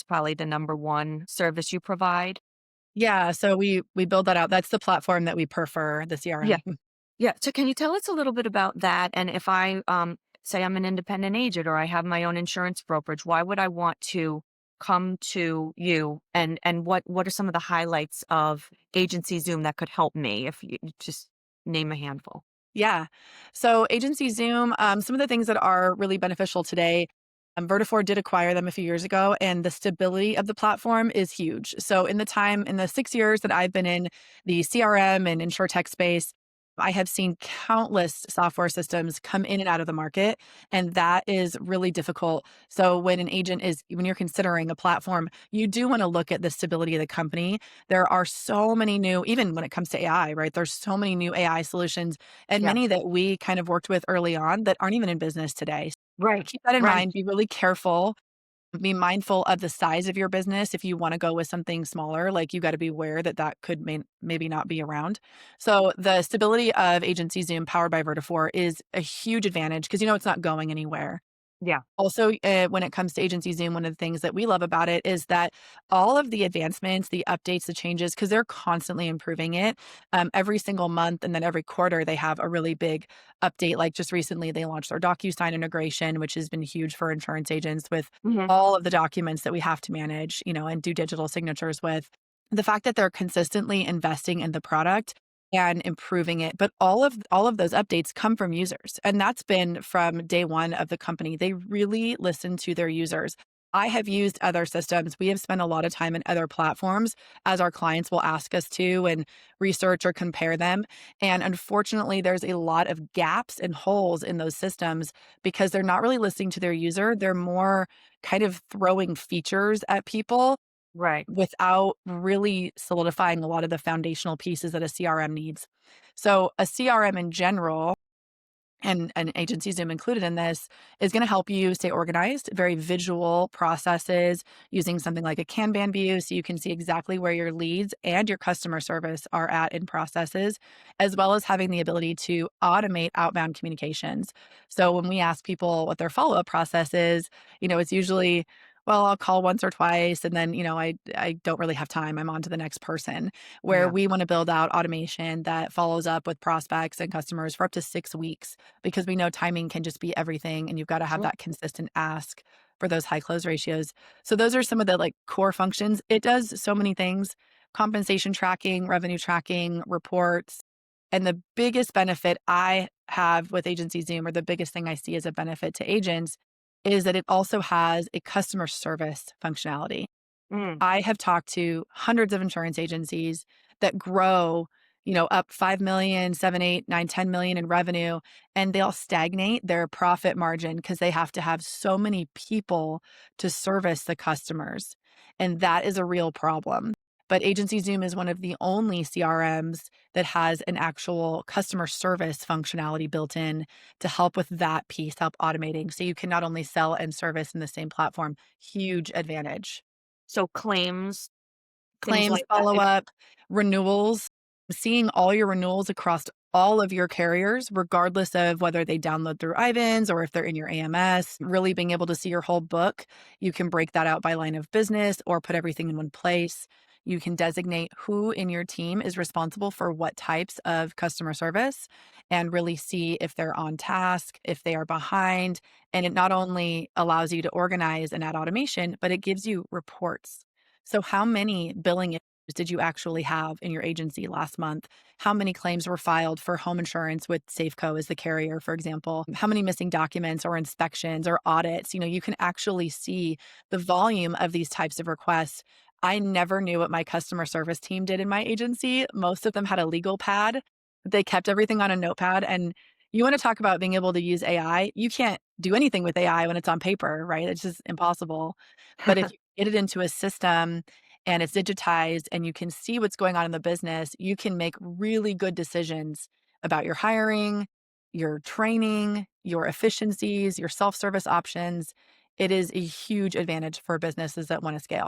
probably the number one service you provide. Yeah, so we build that out. That's the platform that we prefer, the Yeah. CRM. Yeah. So can you tell us a little bit about that? And if I say I'm an independent agent or I have my own insurance brokerage, why would I want to come to you? And what are some of the highlights of Agency Zoom that could help me if you just name a handful? Yeah. So AgencyZoom, some of the things that are really beneficial today, Vertifore did acquire them a few years ago, and the stability of the platform is huge. So in the 6 years that I've been in the CRM and insurtech space, I have seen countless software systems come in and out of the market, and that is really difficult. So when you're considering a platform, you do want to look at the stability of the company. There are so many new, even when it comes to AI, right? There's so many new AI solutions and Yeah. many that we kind of worked with early on that aren't even in business today. So Right. keep that in Right. mind, be really careful, be mindful of the size of your business. If you wanna go with something smaller, like, you gotta be aware that that could maybe not be around. So, the stability of Agency Zoom powered by Vertifore is a huge advantage because you know it's not going anywhere. Yeah. Also, when it comes to Agency Zoom, one of the things that we love about it is that all of the advancements, the updates, the changes, because they're constantly improving it every single month. And then every quarter, they have a really big update. Like just recently, they launched their DocuSign integration, which has been huge for insurance agents with Hmm. all of the documents that we have to manage, and do digital signatures with. The fact that they're consistently investing in the product and improving it. But all of those updates come from users. And that's been from day one of the company. They really listen to their users. I have used other systems. We have spent a lot of time in other platforms as our clients will ask us to and research or compare them. And unfortunately, there's a lot of gaps and holes in those systems because they're not really listening to their user. They're more kind of throwing features at people Right. without really solidifying a lot of the foundational pieces that a CRM needs. So a CRM in general, and Agency Zoom included in this, is going to help you stay organized, very visual processes using something like a Kanban view so you can see exactly where your leads and your customer service are at in processes, as well as having the ability to automate outbound communications. So when we ask people what their follow-up process is, it's usually, well, I'll call once or twice and then, I don't really have time. I'm on to the next person. Where Yeah. we want to build out automation that follows up with prospects and customers for up to 6 weeks because we know timing can just be everything and you've got to have Sure. that consistent ask for those high close ratios. So those are some of the like core functions. It does so many things: compensation tracking, revenue tracking, reports. And the biggest benefit I have with Agency Zoom, or the biggest thing I see as a benefit to agents, is that it also has a customer service functionality. Mm. I have talked to hundreds of insurance agencies that grow, up 5 million, 7, 8, 9, 10 million in revenue, and they'll stagnate their profit margin because they have to have so many people to service the customers. And that is a real problem. But Agency Zoom is one of the only CRMs that has an actual customer service functionality built in to help with that piece, help automating. So you can not only sell and service in the same platform, huge advantage. So claims, things Claims like that. follow-up, renewals, seeing all your renewals across all of your carriers, regardless of whether they download through Ivans or if they're in your AMS, really being able to see your whole book. You can break that out by line of business or put everything in one place. You can designate who in your team is responsible for what types of customer service and really see if they're on task, if they are behind. And it not only allows you to organize and add automation, but it gives you reports. So, how many billing issues did you actually have in your agency last month? How many claims were filed for home insurance with Safeco as the carrier, for example? How many missing documents or inspections or audits? You can actually see the volume of these types of requests. I never knew what my customer service team did in my agency. Most of them had a legal pad. They kept everything on a notepad. And you want to talk about being able to use AI? You can't do anything with AI when it's on paper, right? It's just impossible. But if you get it into a system and it's digitized and you can see what's going on in the business, you can make really good decisions about your hiring, your training, your efficiencies, your self-service options. It is a huge advantage for businesses that want to scale.